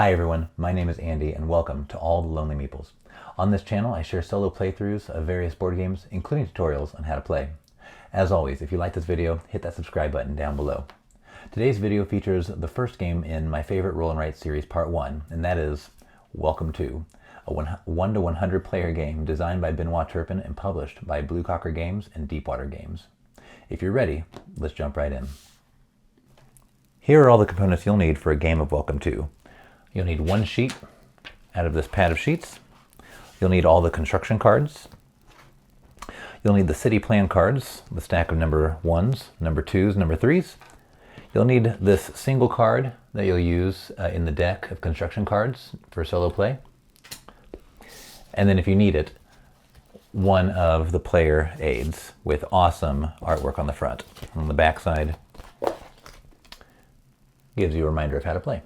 Hi everyone, my name is Andy and welcome to All the Lonely Meeples. On this channel I share solo playthroughs of various board games, including tutorials on how to play. As always, if you like this video, hit that subscribe button down below. Today's video features the first game in my favorite roll and write series part 1, and that is Welcome to, a 1 to 100 player game designed by Benoit Turpin and published by Blue Cocker Games and Deepwater Games. If you're ready, let's jump right in. Here are all the components you'll need for a game of Welcome to. You'll need one sheet out of this pad of sheets. You'll need all the construction cards. You'll need the city plan cards, the stack of number 1s, number 2s, number 3s. You'll need this single card that you'll use in the deck of construction cards for solo play. And then if you need it, one of the player aids with awesome artwork on the front. On the back side gives you a reminder of how to play.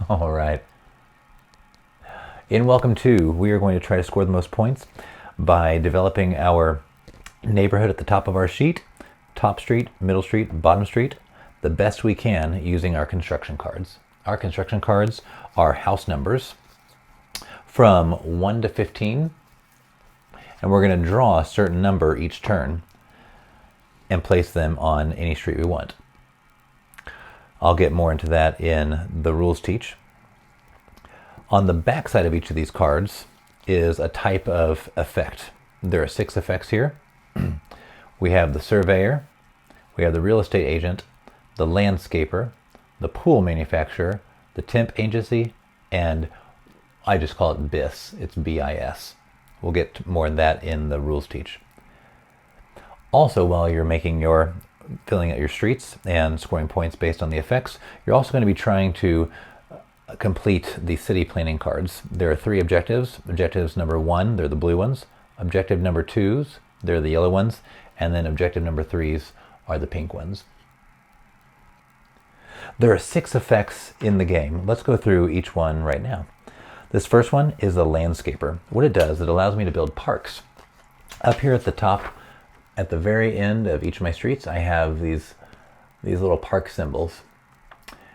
All right. In Welcome to, we are going to try to score the most points by developing our neighborhood at the top of our sheet, top street, middle street, bottom street, the best we can using our construction cards. Our construction cards are house numbers from 1 to 15, and we're going to draw a certain number each turn and place them on any street we want. I'll get more into that in the rules teach. On the back side of each of these cards is a type of effect. There are 6 effects here. We have the surveyor, we have the real estate agent, the landscaper, the pool manufacturer, the temp agency, and I just call it BIS. It's BIS. We'll get more of that in the rules teach. Also, while you're filling out your streets and scoring points based on the effects, you're also going to be trying to complete the city planning cards. There are 3 objectives. Objectives number 1, they're the blue ones. Objective number 2s, they're the yellow ones. And then objective number 3s are the pink ones. There are 6 effects in the game. Let's go through each one right now. This first one is the landscaper. What it does, it allows me to build parks. Up here at the top, at the very end of each of my streets, I have these little park symbols.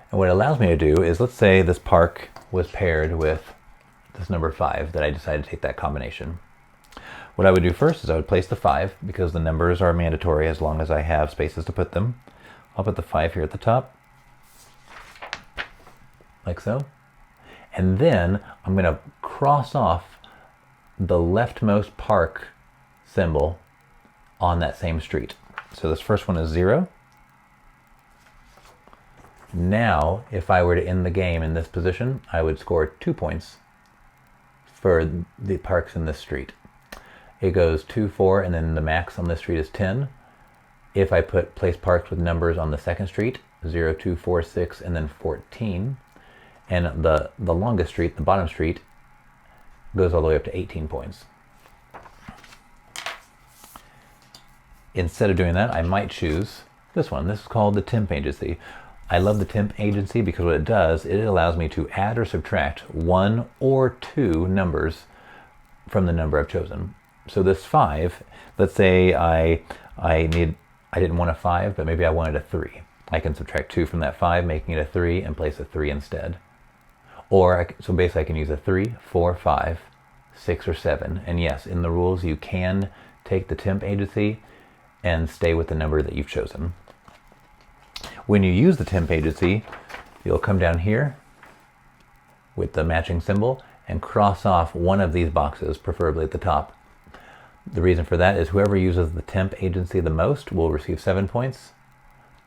And what it allows me to do is, let's say this park was paired with this number 5 that I decided to take that combination. What I would do first is I would place the 5 because the numbers are mandatory as long as I have spaces to put them. I'll put the 5 here at the top, like so. And then I'm going to cross off the leftmost park symbol on that same street. So this first one is 0. Now, if I were to end the game in this position, I would score 2 points for the parks in this street. It goes 2, 4, and then the max on this street is 10. If I place parks with numbers on the second street, 0, 2, 4, 6, and then 14, and the longest street, the bottom street, goes all the way up to 18 points. Instead of doing that, I might choose this one. This is called the temp agency. I love the temp agency because what it does, it allows me to add or subtract 1 or 2 numbers from the number I've chosen. So this 5, let's say I didn't want a 5, but maybe I wanted a 3. I can subtract 2 from that 5, making it a 3, and place a 3 instead. Or, so basically I can use a 3, 4, 5, 6, or 7. And yes, in the rules you can take the temp agency and stay with the number that you've chosen. When you use the temp agency, you'll come down here with the matching symbol and cross off one of these boxes, preferably at the top. The reason for that is whoever uses the temp agency the most will receive 7 points,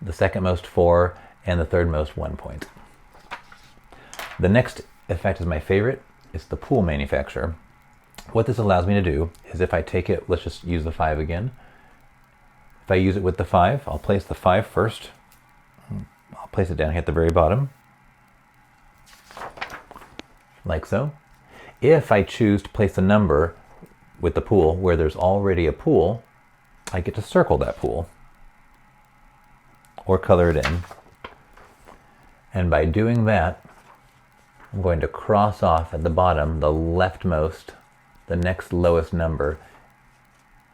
the second most 4, and the third most 1 point. The next effect is my favorite. It's the pool manufacturer. What this allows me to do is if I take it, let's just use the 5 again. If I use it with the 5, I'll place the 5 first. I'll place it down here at the very bottom, like so. If I choose to place a number with the pool where there's already a pool, I get to circle that pool or color it in. And by doing that, I'm going to cross off at the bottom the leftmost, the next lowest number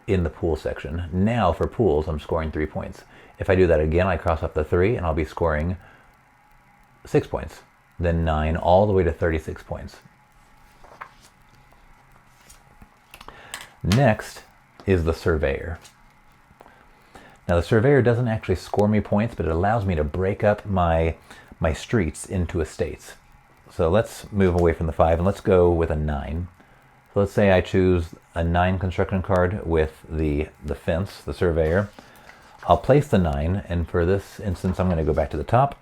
in the pool section. Now for pools, I'm scoring 3 points. If I do that again, I cross off the 3 and I'll be scoring 6 points, then 9, all the way to 36 points. Next is the Surveyor. Now the Surveyor doesn't actually score me points, but it allows me to break up my streets into estates. So let's move away from the 5 and let's go with a 9. So let's say I choose a 9 construction card with the fence, the Surveyor. I'll place the 9, and for this instance I'm going to go back to the top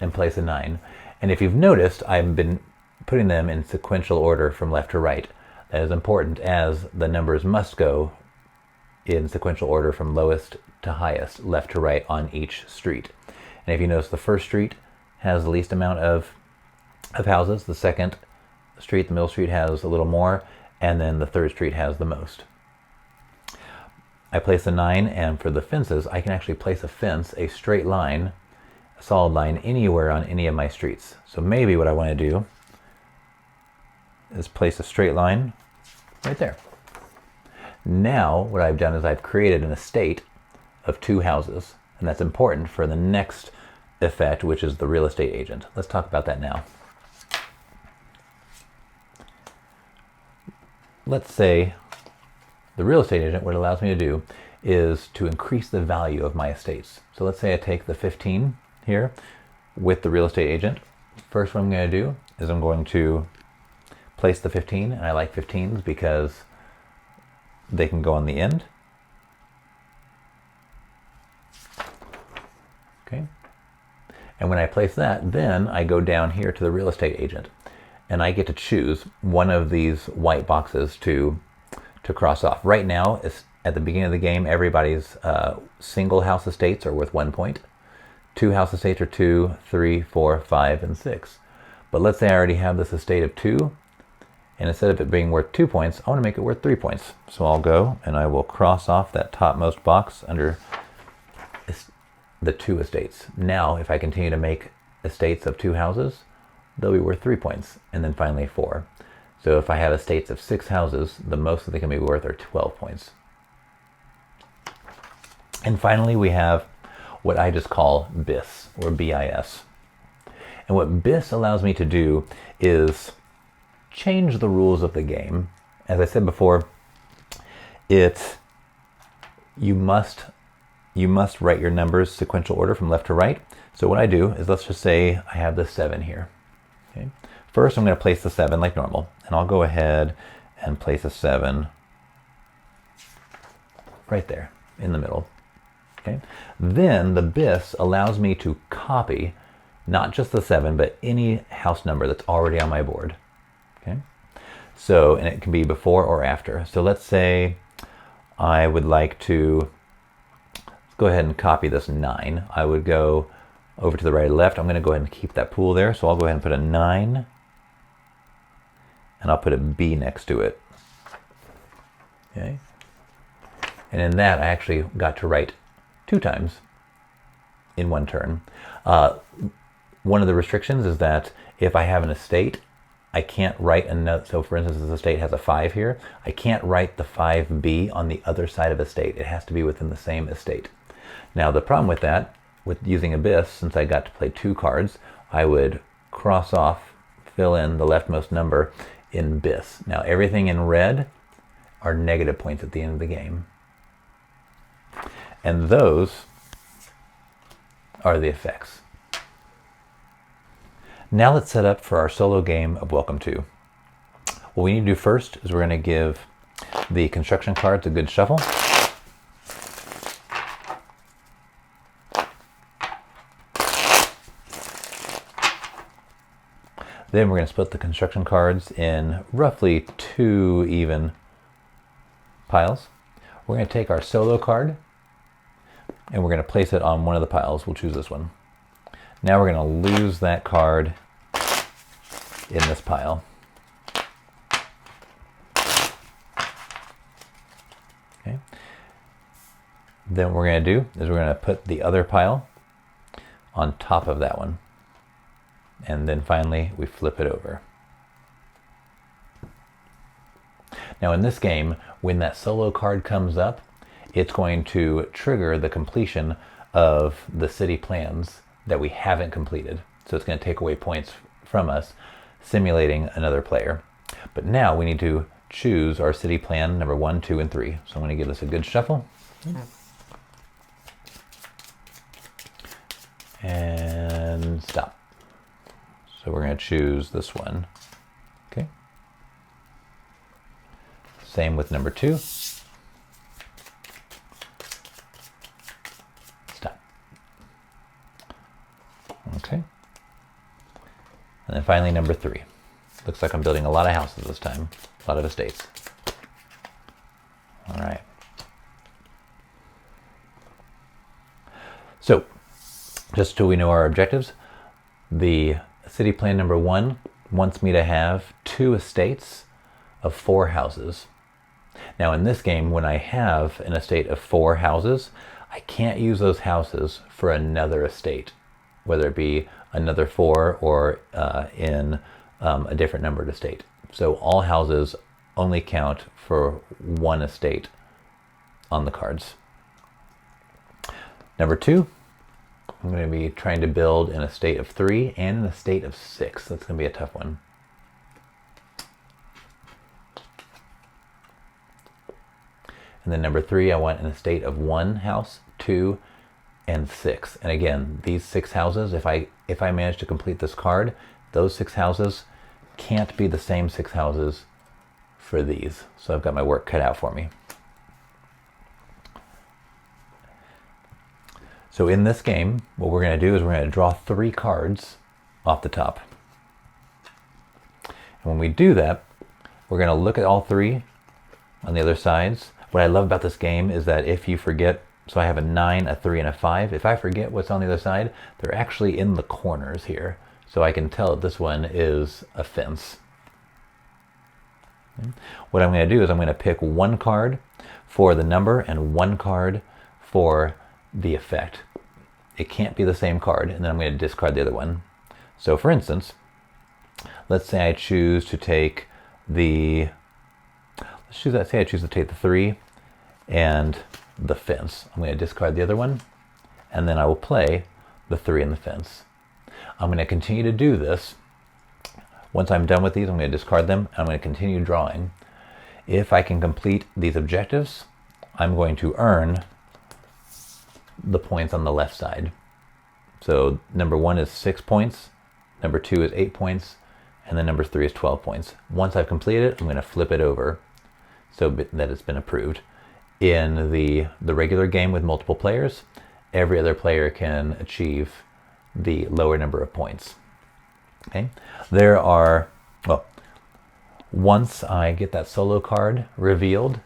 and place a 9. And if you've noticed, I've been putting them in sequential order from left to right. That is important, as the numbers must go in sequential order from lowest to highest, left to right on each street. And if you notice, the first street has the least amount of houses, the second street, the middle street, has a little more, and then the third street has the most. I place a 9, and for the fences, I can actually place a fence, a straight line, a solid line, anywhere on any of my streets. So maybe what I want to do is place a straight line right there. Now what I've done is I've created an estate of 2 houses, and that's important for the next effect, which is the real estate agent. Let's talk about that now. Let's say the real estate agent, what it allows me to do is to increase the value of my estates. So let's say I take the 15 here with the real estate agent. First, what I'm going to do is I'm going to place the 15, and I like 15s because they can go on the end. Okay. And when I place that, then I go down here to the real estate agent, and I get to choose one of these white boxes to cross off. Right now, at the beginning of the game, everybody's single house estates are worth 1 point. 2 house estates are 2, 3, 4, 5, and 6. But let's say I already have this estate of 2, and instead of it being worth 2 points, I want to make it worth 3 points. So I'll go and I will cross off that topmost box under the 2 estates. Now, if I continue to make estates of 2 houses, they'll be worth 3 points, and then finally 4. So if I have estates of 6 houses, the most that they can be worth are 12 points. And finally, we have what I just call BIS, or BIS. And what BIS allows me to do is change the rules of the game. As I said before, you must write your numbers sequential order from left to right. So what I do is, let's just say I have the 7 here. Okay. First, I'm going to place the 7 like normal, and I'll go ahead and place a 7 right there in the middle. Okay. Then the BIS allows me to copy not just the 7, but any house number that's already on my board. Okay. So, and it can be before or after. So let's say I would like to, let's go ahead and copy this 9. I would go over to the right or left. I'm going to go ahead and keep that pool there. So I'll go ahead and put a 9, and I'll put a B next to it. Okay. And in that, I actually got to write 2 times in 1 turn. One of the restrictions is that if I have an estate, I can't write another. So for instance, this estate has a 5 here. I can't write the 5B on the other side of estate. It has to be within the same estate. Now the problem with that, with using Abyss, since I got to play 2 cards, I would cross off, fill in the leftmost number in BIS. Now everything in red are negative points at the end of the game. And those are the effects. Now let's set up for our solo game of Welcome To. What we need to do first is we're going to give the construction cards a good shuffle. Then we're going to split the construction cards in roughly 2 even piles. We're going to take our solo card and we're going to place it on one of the piles. We'll choose this one. Now we're going to lose that card in this pile. Okay. Then what we're going to do is we're going to put the other pile on top of that one. And then finally we flip it over. Now in this game, when that solo card comes up, it's going to trigger the completion of the city plans that we haven't completed. So it's going to take away points from us simulating another player. But now we need to choose our city plan number 1, 2, and 3. So I'm going to give this a good shuffle. And stop. So we're going to choose this one. Okay. Same with number 2. Stop. Okay. And then finally number 3. Looks like I'm building a lot of houses this time. A lot of estates. All right. So, just so we know our objectives, the city plan number 1 wants me to have 2 estates of 4 houses. Now in this game, when I have an estate of 4 houses, I can't use those houses for another estate, whether it be another 4 or in a different numbered estate. So all houses only count for 1 estate on the cards. Number 2, I'm going to be trying to build an estate of 3 and an estate of 6. That's going to be a tough one. And then number 3, I want an estate of 1 house, 2, and 6. And again, these 6 houses, if I manage to complete this card, those 6 houses can't be the same 6 houses for these. So I've got my work cut out for me. So in this game, what we're going to do is we're going to draw 3 cards off the top. And when we do that, we're going to look at all 3 on the other sides. What I love about this game is that if you forget, so I have a 9, a 3, and a 5. If I forget what's on the other side, they're actually in the corners here. So I can tell that this one is a fence. What I'm going to do is I'm going to pick 1 card for the number and 1 card for the effect. It can't be the same card, and then I'm going to discard the other one. So for instance, let's say I choose to take the, say I choose to take the 3 and the fence. I'm going to discard the other one, and then I will play the 3 and the fence. I'm going to continue to do this. Once I'm done with these, I'm going to discard them, and I'm going to continue drawing. If I can complete these objectives, I'm going to earn the points on the left side. So number 1 is 6 points, number 2 is 8 points, and then number 3 is 12 points. Once I've completed it, I'm going to flip it over so that it's been approved. In the regular game with multiple players, every other player can achieve the lower number of points. Okay, there are, well, once I get that solo card revealed,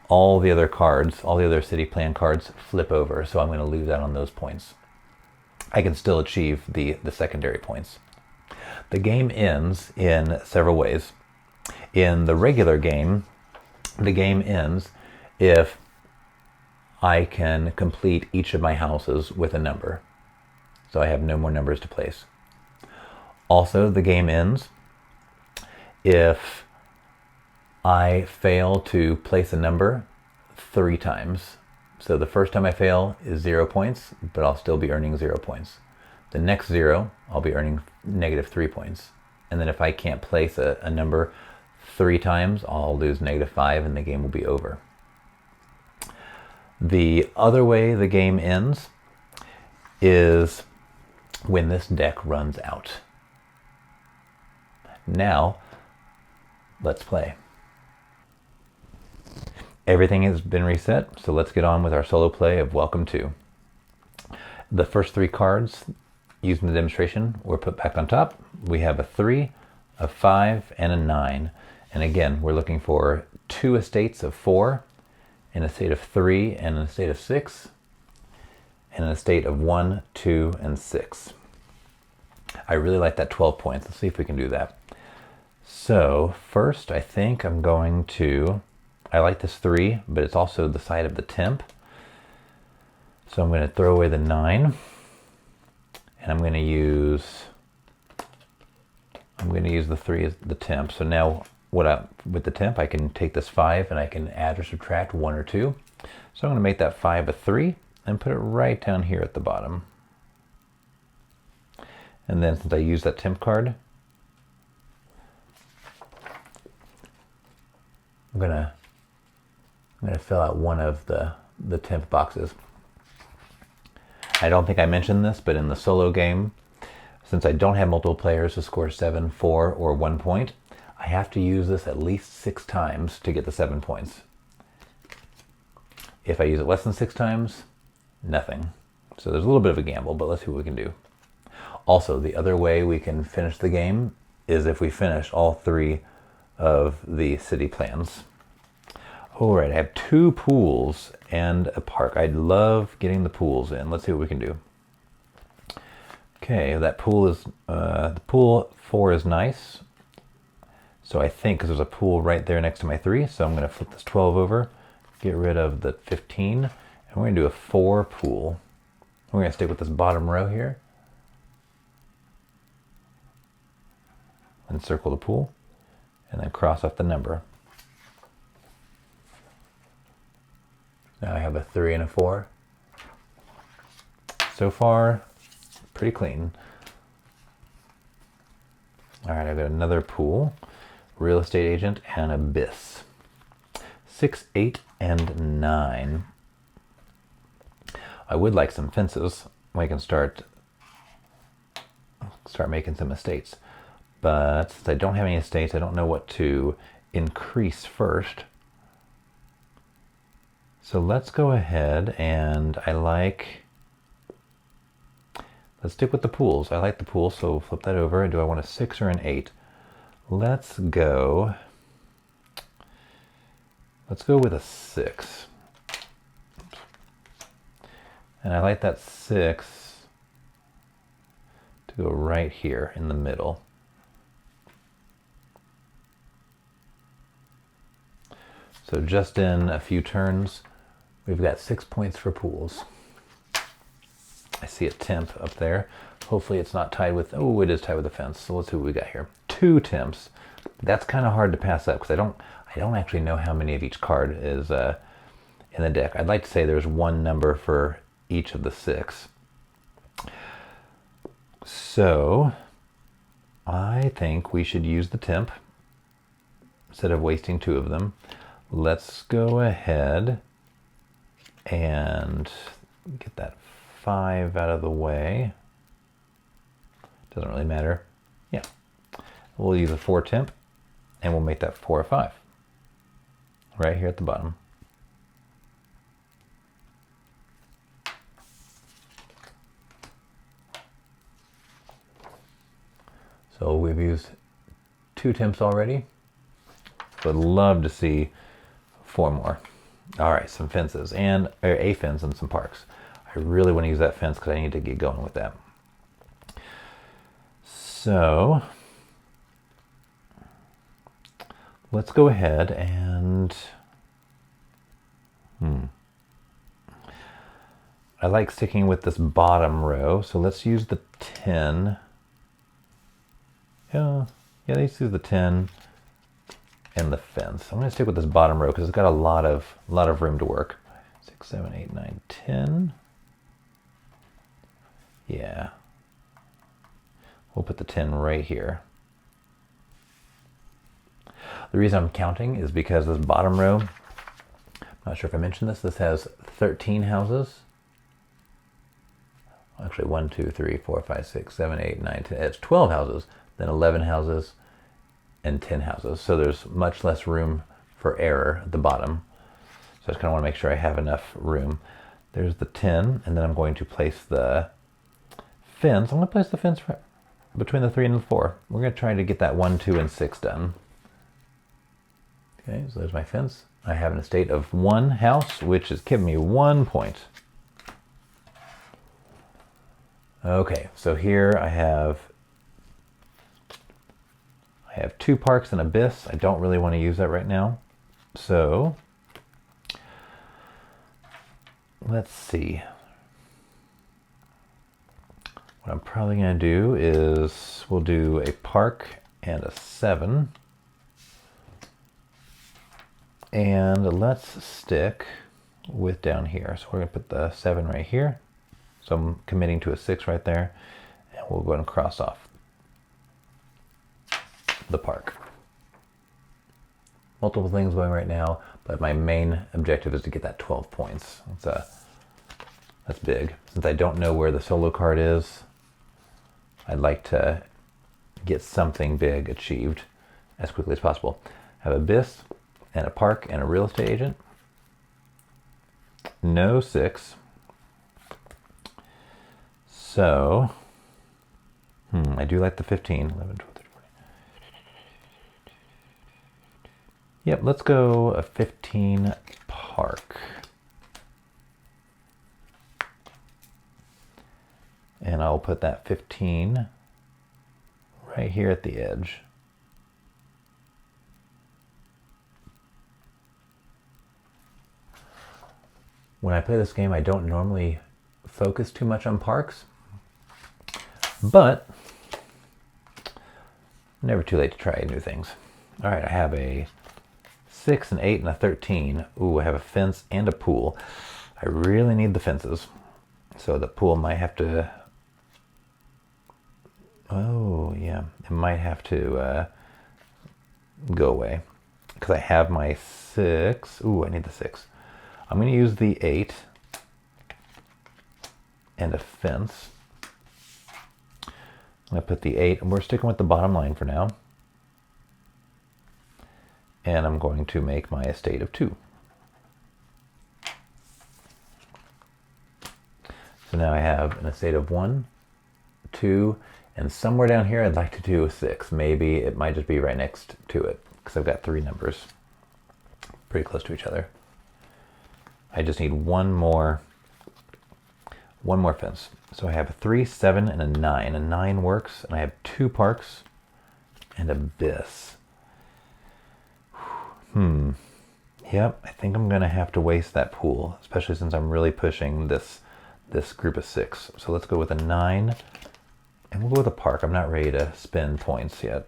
all the other cards, all the other city plan cards flip over, so I'm going to lose out on those points. I can still achieve the secondary points. The game ends in several ways. In the regular game, the game ends if I can complete each of my houses with a number. So I have no more numbers to place. Also, the game ends if I fail to place a number 3 times. So the first time I fail is 0 points, but I'll still be earning 0 points. The next 0, I'll be earning -3 points. And then if I can't place a number 3 times, I'll lose -5 and the game will be over. The other way the game ends is when this deck runs out. Now, let's play. Everything has been reset, so let's get on with our solo play of Welcome To. The first 3 cards used in the demonstration were put back on top. We have a 3, a 5, and a 9. And again, we're looking for 2 estates of 4, an estate of 3, and an estate of 6, and an estate of 1, 2, and 6. I really like that 12 points. Let's see if we can do that. So first, I think I'm going to, I like this 3, but it's also the side of the temp. So I'm going to throw away the 9, and I'm going to use the 3 as the temp. So now with the temp, I can take this 5 and I can add or subtract 1 or 2. So I'm going to make that 5 a 3, and put it right down here at the bottom. And then since I used that temp card, I'm gonna fill out one of the temp boxes. I don't think I mentioned this, but in the solo game, since I don't have multiple players to score 7, 4, or 1 point, I have to use this at least 6 times to get the 7 points. If I use it less than 6 times, nothing. So there's a little bit of a gamble, but let's see what we can do. Also, the other way we can finish the game is if we finish all 3 of the city plans. All right, I have 2 pools and a park. I love getting the pools in. Let's see what we can do. Okay, that pool is, the pool 4 is nice. So I think, because there's a pool right there next to my 3, so I'm going to flip this 12 over, get rid of the 15, and we're going to do a 4 pool. We're going to stick with this bottom row here. And circle the pool, and then cross off the number. Now I have a 3 and a 4. So far, pretty clean. All right, I've got another pool, real estate agent, and abyss. 6, 8, and 9. I would like some fences. We can start making some estates. But since I don't have any estates, I don't know what to increase first. So let's go ahead and let's stick with the pools. I like the pools, so we'll flip that over. Do I want a 6 or an 8? Let's go with a 6. And I like that 6 to go right here in the middle. So just in a few turns, we've got 6 points for pools. I see a temp up there. Hopefully it's not tied with, oh, it is tied with a fence. So let's see what we got here. 2 temps. That's kind of hard to pass up because I don't actually know how many of each card is in the deck. I'd like to say there's 1 number for each of the 6. So I think we should use the temp instead of wasting 2 of them. Let's go ahead and get that 5 out of the way. Doesn't really matter. Yeah. We'll use a 4 temp and we'll make that 4 or 5. Right here at the bottom. So we've used 2 temps already. Would love to see 4 more. All right, some fences and a fence and some parks. I really want to use that fence because I need to get going with that. So let's go ahead and I like sticking with this bottom row, so let's use the 10. Yeah, let's use the 10 and the fence. I'm going to stick with this bottom row because it's got a lot of room to work. 6, 7, 8, 9, 10. Yeah. We'll put the 10 right here. The reason I'm counting is because this bottom row, I'm not sure if I mentioned this has 13 houses. Actually, 1, 2, 3, 4, 5, 6, 7, 8, 9, 10. It's 12 houses, then 11 houses, and 10 houses. So there's much less room for error at the bottom. So I just kind of want to make sure I have enough room. There's the 10, and then I'm going to place the fence. I'm going to place the fence between the 3 and the 4. We're going to try to get that 1, 2, and 6 done. Okay, so there's my fence. I have an estate of 1 house, which is giving me 1 point. Okay, so here I have 2 parks and abyss. I don't really want to use that right now. So let's see. What I'm probably going to do is we'll do a park and a 7. And let's stick with down here. So we're going to put the 7 right here. So I'm committing to a 6 right there. And we'll go ahead and cross off the park. Multiple things going right now, but my main objective is to get that 12 points. That's big. Since I don't know where the solo card is, I'd like to get something big achieved as quickly as possible. Have Abyss and a park and a real estate agent. No 6. So, I do like the 15. 11, 12, 13, 14. Yep, let's go a 15 park. And I'll put that 15 right here at the edge. When I play this game, I don't normally focus too much on parks, but never too late to try new things. All right, I have a 6, an 8, and a 13. Ooh, I have a fence and a pool. I really need the fences. So the pool might have to, oh yeah, it might have to go away because I have my 6. Ooh, I need the 6. I'm going to use the 8 and a fence. I'm going to put the 8, and we're sticking with the bottom line for now. And I'm going to make my estate of 2. So now I have an estate of 1, 2, and somewhere down here I'd like to do a 6. Maybe it might just be right next to it because I've got 3 numbers pretty close to each other. I just need one more fence. So I have a 3, 7, and a 9. A 9 works, and I have 2 parks and Abyss. Yep, I think I'm gonna have to waste that pool, especially since I'm really pushing this group of 6. So let's go with a 9, and we'll go with a park. I'm not ready to spend points yet.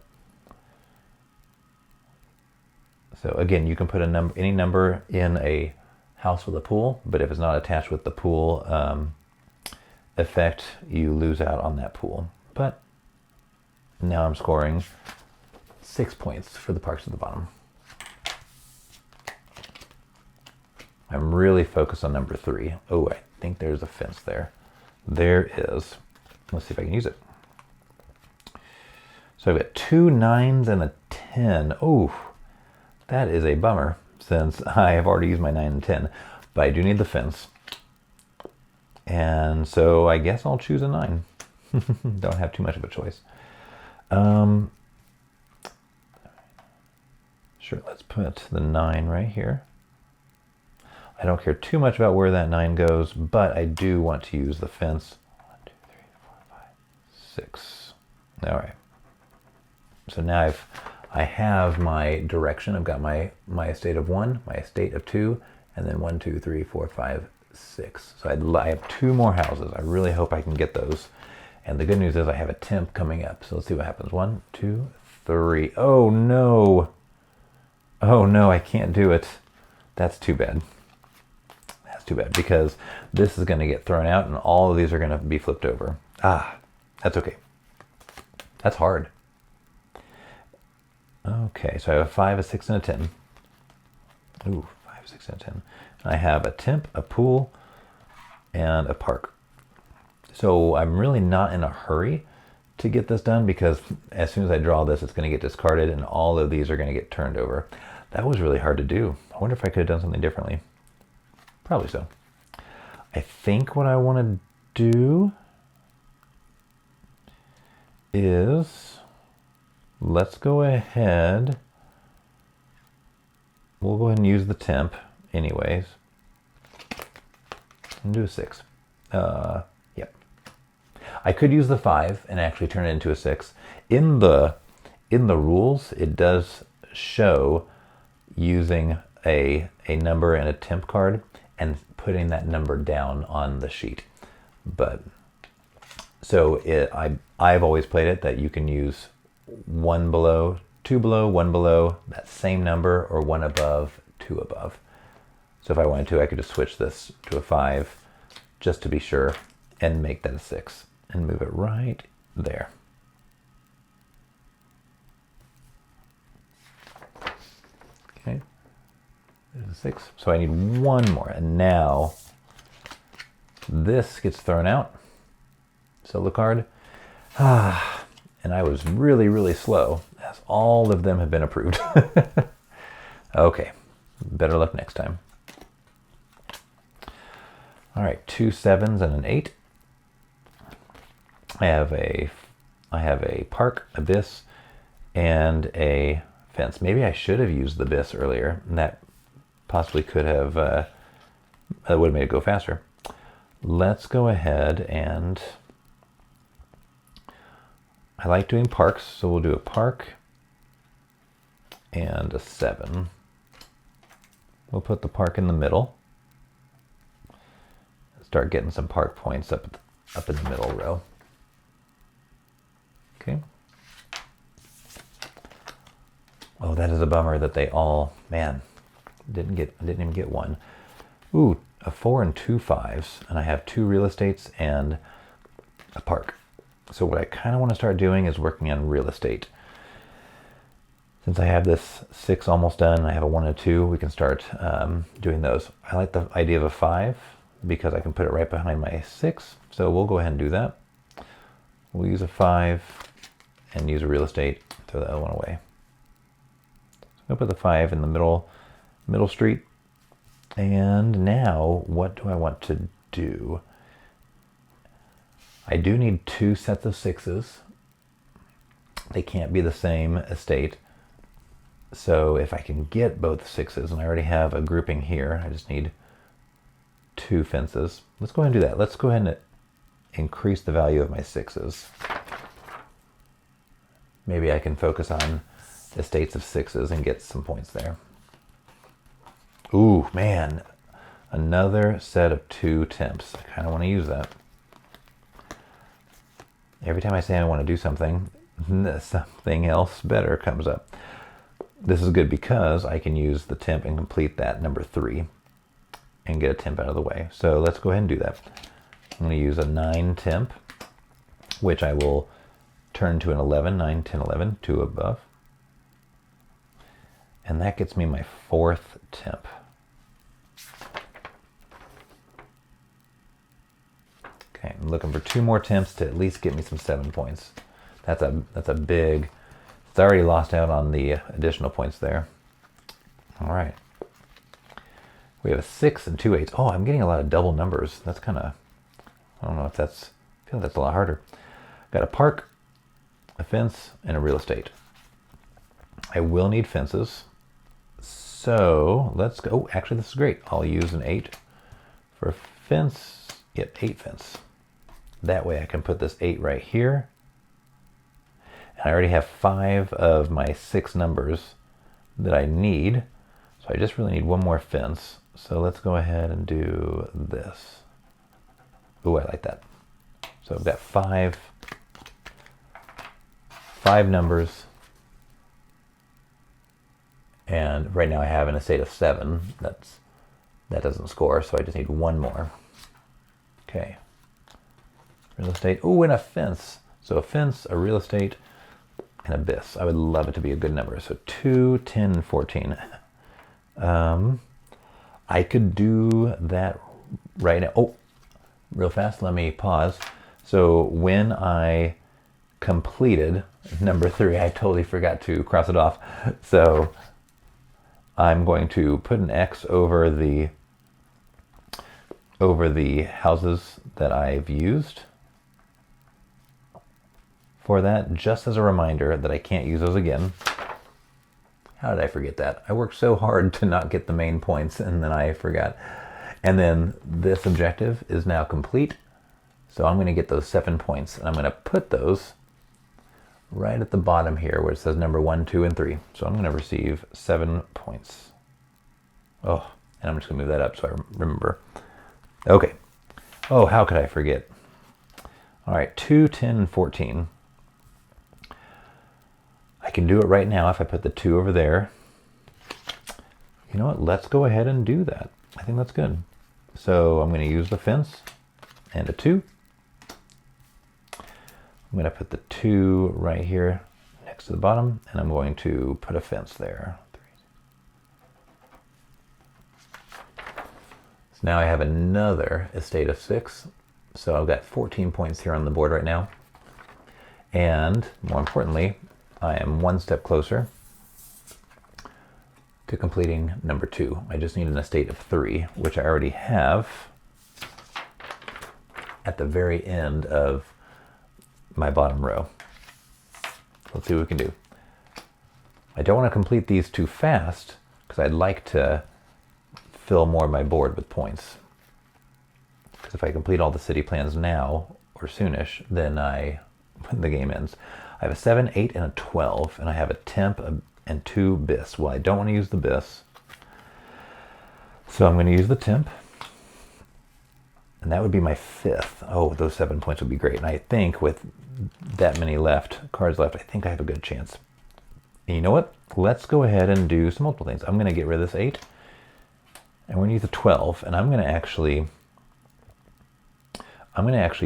So again, you can put any number in a house with a pool, but if it's not attached with the pool effect, you lose out on that pool. But now I'm scoring 6 points for the parks at the bottom. I'm really focused on number 3. Oh, I think there's a fence there. There is. Let's see if I can use it. So I've got 2 9s and a 10. Oh, that is a bummer since I have already used my 9 and 10. But I do need the fence. And so I guess I'll choose a 9. Don't have too much of a choice. Sure, let's put the 9 right here. I don't care too much about where that 9 goes, but I do want to use the fence. 1, 2, 3, 4, 5, 6. All right. So now I have my direction. I've got my estate of 1, my estate of 2, and then 1, 2, 3, 4, 5, 6. So I have 2 more houses. I really hope I can get those. And the good news is I have a temp coming up. So let's see what happens. 1, 2, 3. Oh no. Oh no, I can't do it. That's too bad. Too bad because this is going to get thrown out and all of these are going to be flipped over. That's okay. That's hard. Okay, so I have a 5, a 6, and a 10. Ooh, 5, 6, and a 10. I have a temp, a pool, and a park. So I'm really not in a hurry to get this done because as soon as I draw this, it's going to get discarded and all of these are going to get turned over. That was really hard to do. I wonder if I could have done something differently. Probably so. I think what I want to do is let's go ahead. We'll go ahead and use the temp anyways. And do a 6. Yep. I could use the 5 and actually turn it into a 6. In the rules, it does show using a number and a temp card and putting that number down on the sheet. But so I've always played it that you can use 1 below, 2 below, 1 below, that same number, or 1 above, 2 above. So if I wanted to, I could just switch this to a 5 just to be sure and make that a 6 and move it right there. Okay, there's a 6. So I need one more. And now this gets thrown out. Solo card. And I was really, really slow, as all of them have been approved. Okay, better luck next time. All right, 2 7s and an 8. I have a park, abyss, and a fence. Maybe I should have used the abyss earlier, and that possibly could have that would have made it go faster. Let's go ahead and I like doing parks, so we'll do a park and a 7. We'll put the park in the middle. Start getting some park points up in the middle row. Okay. Oh, that is a bummer that they all, man, didn't even get one. Ooh, a 4 and 2 5s, and I have 2 real estates and a park. So what I kind of want to start doing is working on real estate. Since I have this 6 almost done, I have a 1 and 2, we can start doing those. I like the idea of a 5 because I can put it right behind my 6. So we'll go ahead and do that. We'll use a 5 and use a real estate, throw the other one away. So I'll put the 5 in the middle street. And now what do I want to do? I do need 2 sets of 6s. They can't be the same estate. So if I can get both 6s, and I already have a grouping here, I just need 2 fences. Let's go ahead and do that. Let's go ahead and increase the value of my 6s. Maybe I can focus on estates of 6s and get some points there. Ooh, man, another set of 2 temps. I kind of want to use that. Every time I say I want to do something, something else better comes up. This is good because I can use the temp and complete that number 3 and get a temp out of the way. So let's go ahead and do that. I'm going to use a 9 temp, which I will turn to an 11, 9, 10, 11, 2 above. And that gets me my 4th temp. Okay, I'm looking for 2 more temps to at least get me some 7 points. That's a big, it's already lost out on the additional points there. All right. We have a 6 and 2 8s. Oh, I'm getting a lot of double numbers. That's kind of, I don't know if that's, I feel like that's a lot harder. Got a park, a fence, and a real estate. I will need fences. So let's go. Oh, actually, this is great. I'll use an 8 for a fence. Yep, 8 fence. That way I can put this 8 right here. And I already have 5 of my 6 numbers that I need. So I just really need one more fence. So let's go ahead and do this. Ooh, I like that. So I've got 5 numbers. And right now I have an estate of 7. That doesn't score, so I just need one more. Okay. Real estate. Ooh, and a fence. So a fence, a real estate, and abyss. I would love it to be a good number. So 2, 10, and 14. I could do that right now. Oh, real fast. Let me pause. So when I completed number 3, I totally forgot to cross it off. So I'm going to put an X over the houses that I've used for that, just as a reminder that I can't use those again. How did I forget that? I worked so hard to not get the main points, and then I forgot. And then this objective is now complete. So I'm going to get those 7 points, and I'm going to put those right at the bottom here where it says number 1, 2, and 3. So I'm going to receive 7 points. Oh, and I'm just going to move that up so I remember. Okay. Oh, how could I forget? All right, 2, 10, and 14. I can do it right now if I put the 2 over there. You know what? Let's go ahead and do that. I think that's good. So I'm going to use the fence and a 2. I'm going to put the 2 right here next to the bottom, and I'm going to put a fence there. So now I have another estate of 6. So I've got 14 points here on the board right now. And more importantly, I am one step closer to completing number 2. I just need an estate of 3, which I already have at the very end of my bottom row. Let's see what we can do. I don't want to complete these too fast because I'd like to fill more of my board with points. Because if I complete all the city plans now or soonish, then the game ends. I have a 7, 8, and a 12, and I have a temp and 2 bis. Well, I don't want to use the bis, so I'm going to use the temp. And that would be my 5th. Oh, those 7 points would be great. And I think with that many cards left, I think I have a good chance. And you know what? Let's go ahead and do some multiple things. I'm going to get rid of this 8. And we're going to use a 12. And I'm going to actually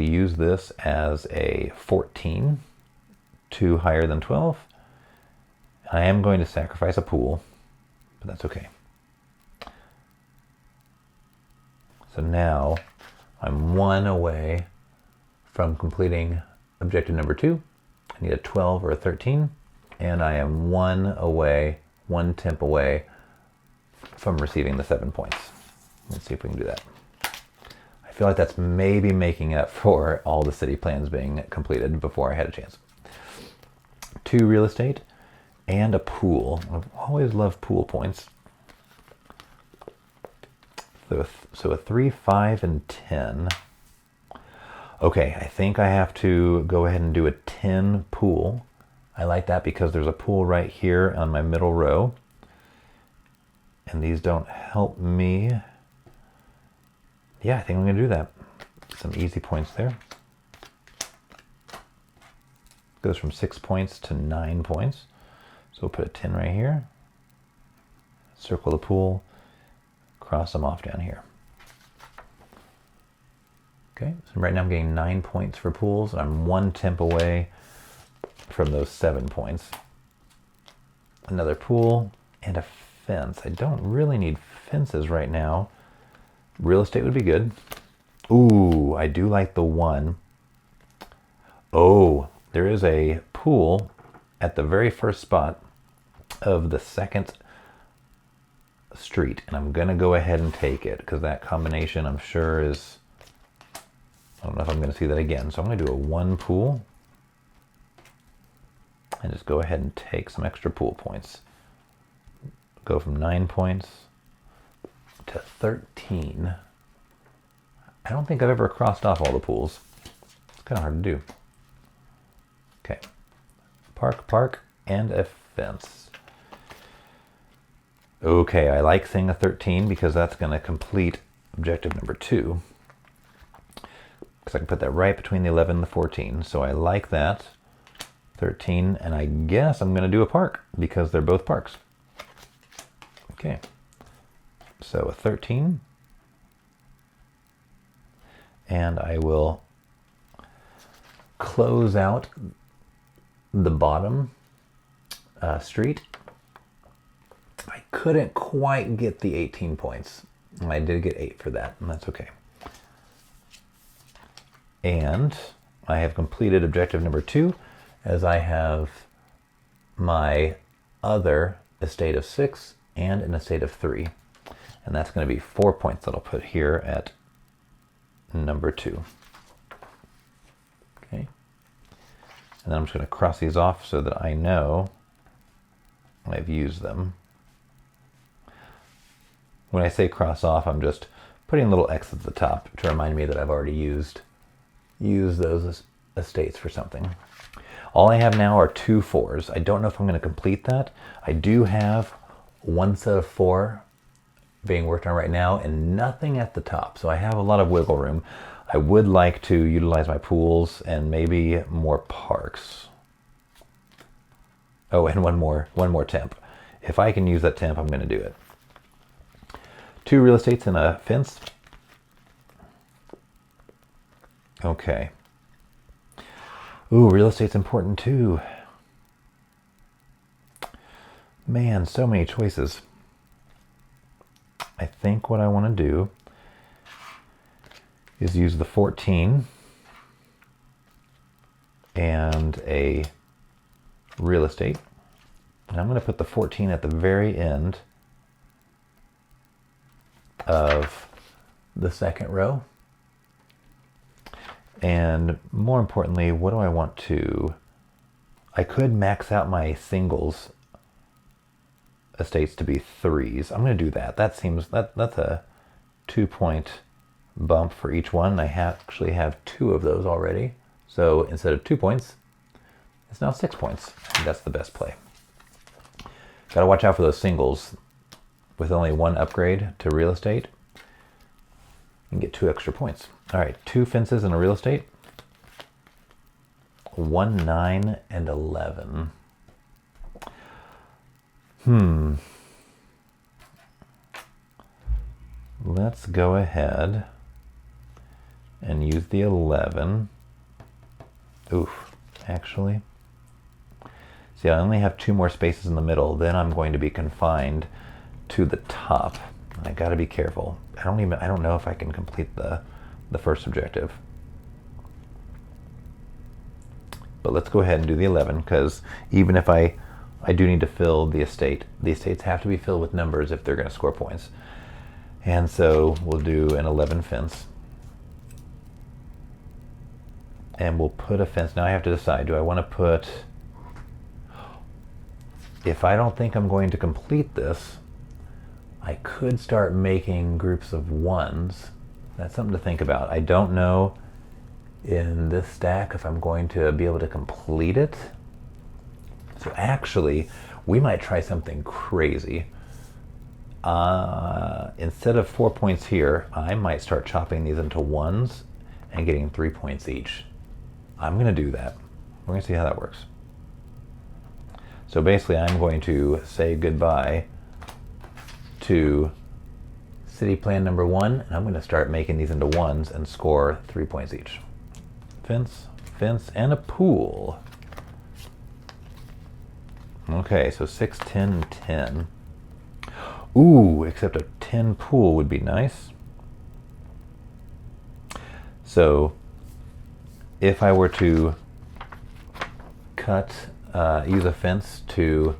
use this as a 14, 2 higher than 12. I am going to sacrifice a pool, but that's okay. So now I'm 1 away from completing objective number 2. I need a 12 or a 13, and I am 1 temp away from receiving the 7 points. Let's see if we can do that. I feel like that's maybe making up for all the city plans being completed before I had a chance. 2 real estate and a pool. I've always loved pool points. So a 3, 5, and 10. Okay, I think I have to go ahead and do a 10 pool. I like that because there's a pool right here on my middle row. And these don't help me. Yeah, I think I'm going to do that. Some easy points there. Goes from 6 points to 9 points. So we'll put a 10 right here. Circle the pool. Cross them off down here. Okay, so right now I'm getting 9 points for pools, and I'm 1 temp away from those 7 points. Another pool and a fence. I don't really need fences right now. Real estate would be good. Ooh, I do like the 1. Oh, there is a pool at the very first spot of the 2nd street, and I'm gonna go ahead and take it because that combination I'm sure is, I don't know if I'm gonna see that again, so I'm gonna do a 1 pool and just go ahead and take some extra pool points. Go from 9 points to 13. I don't think I've ever crossed off all the pools. It's kind of hard to do. Okay, park, and a fence. Okay, I like seeing a 13 because that's going to complete objective number 2. Because I can put that right between the 11 and the 14. So I like that. 13, and I guess I'm going to do a park because they're both parks. Okay, so a 13. And I will close out the bottom street. I couldn't quite get the 18 points. I did get 8 for that, and that's okay. And I have completed objective number 2, as I have my other estate of 6 and an estate of 3. And that's going to be 4 points that I'll put here at number 2. Okay. And then I'm just going to cross these off so that I know I've used them. When I say cross off, I'm just putting a little X at the top to remind me that I've already used those estates for something. All I have now are 2 4s. I don't know if I'm going to complete that. I do have 1 set of 4 being worked on right now and nothing at the top. So I have a lot of wiggle room. I would like to utilize my pools and maybe more parks. Oh, and one more temp. If I can use that temp, I'm going to do it. 2 real estates and a fence. Okay. Ooh, real estate's important too. Man, so many choices. I think what I want to do is use the 14 and a real estate. And I'm going to put the 14 at the very end of the second row. And more importantly, what do I want to... I could max out my singles estates to be 3s. I'm going to do that. That seems... That's a 2-point bump for each one. I actually have 2 of those already. So instead of 2 points, it's now 6 points. And that's the best play. Got to watch out for those singles. With only 1 upgrade to real estate, you can get 2 extra points. All right, 2 fences and a real estate. 1, 9, and 11. Let's go ahead and use the 11. Oof, actually. See, I only have 2 more spaces in the middle. Then I'm going to be confined to the top. I got to be careful. I don't know if I can complete the first objective. But let's go ahead and do the 11, because even if I do need to fill the estates have to be filled with numbers if they're going to score points. And so we'll do an 11 fence. And we'll put a fence. Now I have to decide, do I want to put... If I don't think I'm going to complete this, I could start making groups of 1s. That's something to think about. I don't know in this stack if I'm going to be able to complete it. So actually, we might try something crazy. Instead of 4 points here, I might start chopping these into 1s and getting 3 points each. I'm going to do that. We're going to see how that works. So basically, I'm going to say goodbye to city plan number 1, and I'm going to start making these into 1s and score 3 points each. Fence, fence, and a pool. Okay, so 6, 10, and 10. Ooh, except a 10 pool would be nice. So if I were to use a fence to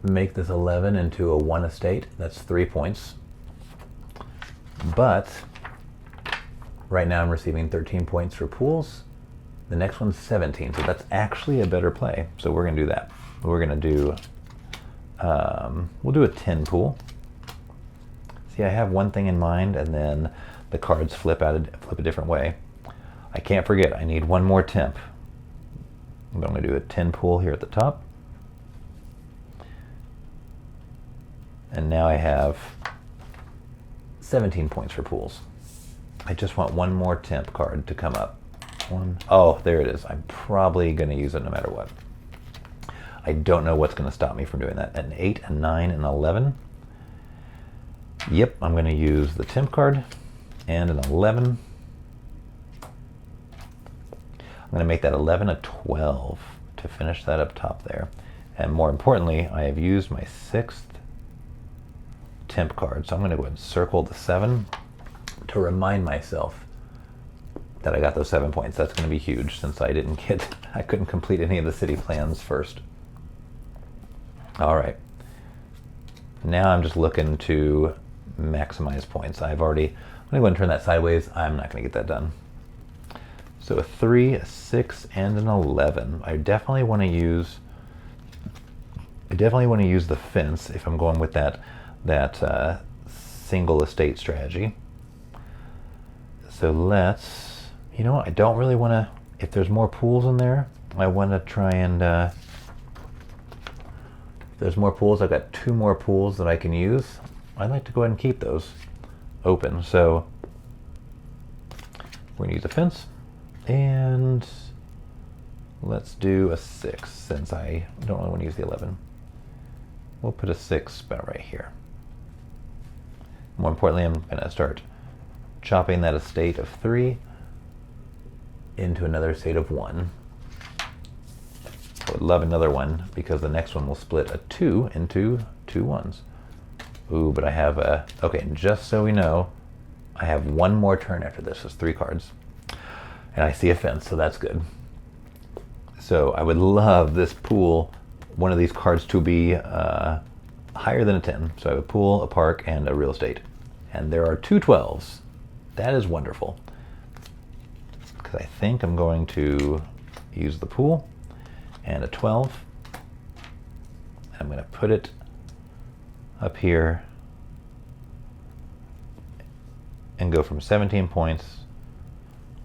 make this 11 into a 1 estate, that's 3 points. But right now I'm receiving 13 points for pools. The next one's 17, so that's actually a better play. So we're going to do that. We're going to do, we'll do a 10 pool. See, I have one thing in mind, and then the cards flip a different way. I can't forget, I need 1 more temp. I'm going to do a 10 pool here at the top. And now I have 17 points for pools. I just want 1 more temp card to come up. Oh, there it is. I'm probably going to use it no matter what. I don't know what's going to stop me from doing that. An 8, a 9, and 11. Yep, I'm going to use the temp card and an 11. I'm going to make that 11 a 12 to finish that up top there. And more importantly, I have used my 6th temp card. So I'm going to go ahead and circle the 7 to remind myself that I got those 7 points. That's going to be huge since I couldn't complete any of the city plans first. All right. Now I'm just looking to maximize points. I'm going to go and turn that sideways. I'm not going to get that done. So a 3, a 6, and an 11. I definitely want to use the fence if I'm going with that single estate strategy. So let's, I don't really want to, if there's more pools in there, I want to try and, if there's more pools, I've got 2 more pools that I can use. I'd like to go ahead and keep those open. So we're going to use a fence. And let's do a 6 since I don't really want to use the 11. We'll put a 6 about right here. More importantly, I'm going to start chopping that estate of 3 into another estate of 1. I would love another one because the next one will split a 2 into 2 ones. Ooh, but I have a... Okay, just so we know, I have one more turn after this. It's 3 cards. And I see a fence, so that's good. So I would love this pool, one of these cards to be higher than a 10. So I have a pool, a park, and a real estate. And there are 2 12s. That is wonderful. Because I think I'm going to use the pool and a 12. I'm going to put it up here and go from 17 points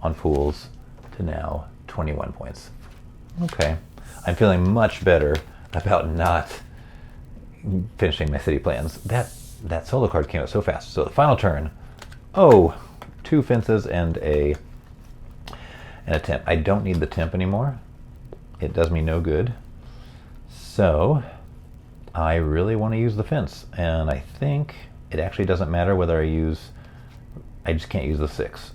on pools to now 21 points. Okay, I'm feeling much better about not finishing my city plans. That solo card came out so fast. So the final turn, 2 fences and a temp. I don't need the temp anymore. It does me no good. So I really want to use the fence, and I think it actually doesn't matter whether I just can't use the 6.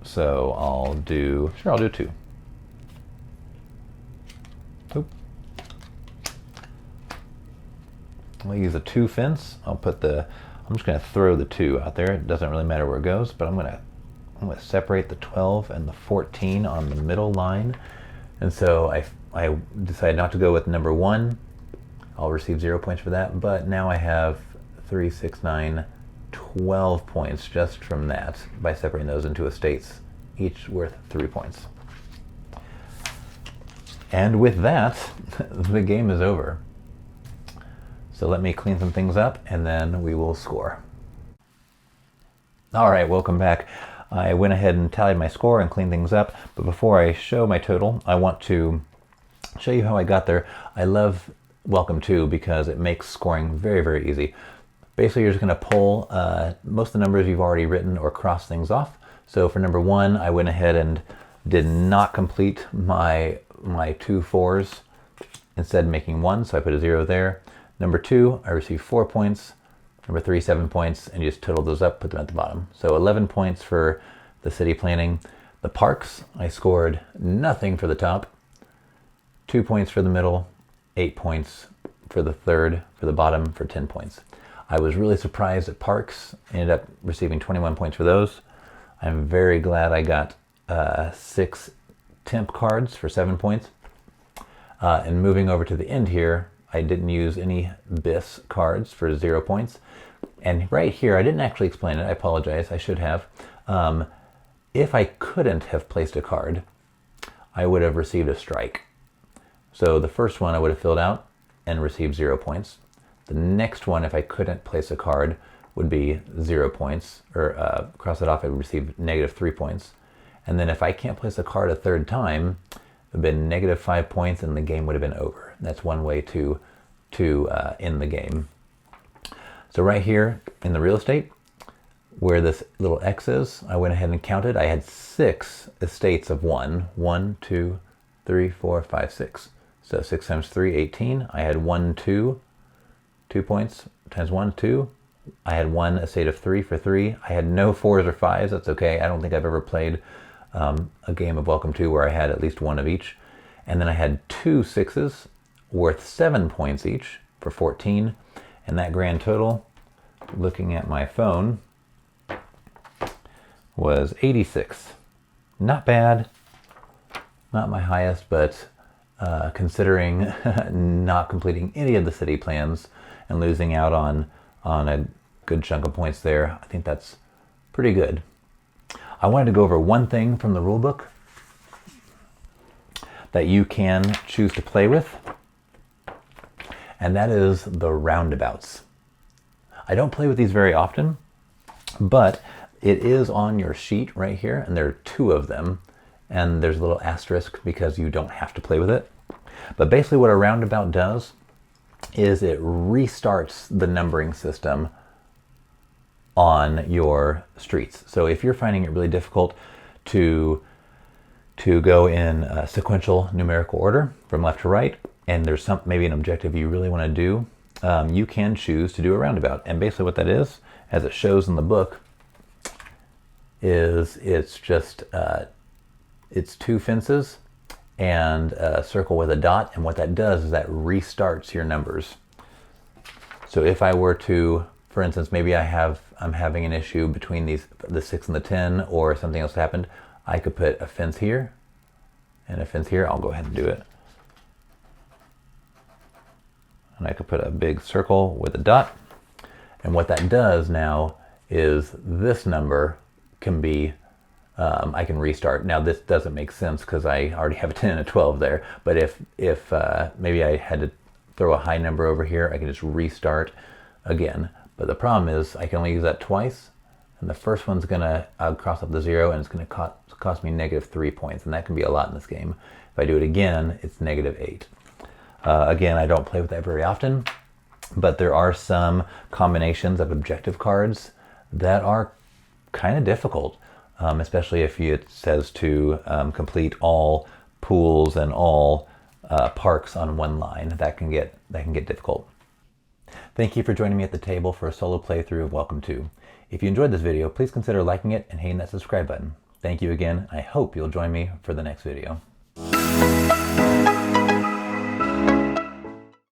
So I'll do 2. Oop. I'll use a 2 fence. I'm just going to throw the 2 out there. It doesn't really matter where it goes, but I'm going to separate the 12 and the 14 on the middle line. And so I decided not to go with number 1. I'll receive 0 points for that, but now I have 3, 6, 9, 12 points just from that by separating those into estates, each worth 3 points. And with that, the game is over. So let me clean some things up and then we will score. All right, welcome back. I went ahead and tallied my score and cleaned things up, but before I show my total, I want to show you how I got there. I love Welcome To because it makes scoring very, very easy. Basically, you're just going to pull most of the numbers you've already written or cross things off. So for number 1, I went ahead and did not complete my 2 4s, instead making 1, so I put a 0 there. Number 2, I received 4 points. Number 3, 7 points, and you just total those up, put them at the bottom. So 11 points for the city planning. The parks, I scored nothing for the top, 2 points for the middle, 8 points for the third, for the bottom for 10 points. I was really surprised at parks, ended up receiving 21 points for those. I'm very glad I got 6 temp cards for 7 points. And moving over to the end here, I didn't use any BIS cards for 0 points. And right here, I didn't actually explain it. I apologize. I should have. If I couldn't have placed a card, I would have received a strike. So the first one I would have filled out and received 0 points. The next one, if I couldn't place a card, would be 0 points, or cross it off, I would receive -3 points. And then if I can't place a card a third time, it would have been -5 points and the game would have been over. That's one way to end the game. So right here in the real estate, where this little X is, I went ahead and counted. I had 6 estates of 1. 1, 2, 3, 4, 5, 6. So 6 times 3, 18. I had 1, 2, 2 points times 1, 2. I had 1 estate of 3 for 3. I had no 4s or 5s. That's okay. I don't think I've ever played a game of Welcome To where I had at least 1 of each. And then I had 2 6s worth 7 points each for 14. And that grand total, looking at my phone, was 86. Not bad. Not my highest, but considering not completing any of the city plans and losing out on a good chunk of points there, I think that's pretty good. I wanted to go over one thing from the rule book that you can choose to play with, and that is the roundabouts. I don't play with these very often, but it is on your sheet right here, and there are 2 of them, and there's a little asterisk because you don't have to play with it. But basically what a roundabout does is it restarts the numbering system on your streets. So if you're finding it really difficult to go in a sequential numerical order from left to right, and there's maybe an objective you really want to do, you can choose to do a roundabout. And basically what that is, as it shows in the book, is it's just, it's 2 fences and a circle with a dot. And what that does is that restarts your numbers. So if I were to, for instance, maybe I'm having an issue between the 6 and the 10, or something else happened, I could put a fence here and a fence here. I'll go ahead and do it. And I could put a big circle with a dot. And what that does now is this number can be, I can restart. Now this doesn't make sense because I already have a 10 and a 12 there. But if maybe I had to throw a high number over here, I can just restart again. But the problem is I can only use that twice. And the first one's gonna cross up the 0, and it's gonna cost me -3 points. And that can be a lot in this game. If I do it again, it's -8. Again, I don't play with that very often, but there are some combinations of objective cards that are kind of difficult, especially if it says to complete all pools and all parks on one line. That can get difficult. Thank you for joining me at the table for a solo playthrough of Welcome To. If you enjoyed this video, please consider liking it and hitting that subscribe button. Thank you again. I hope you'll join me for the next video.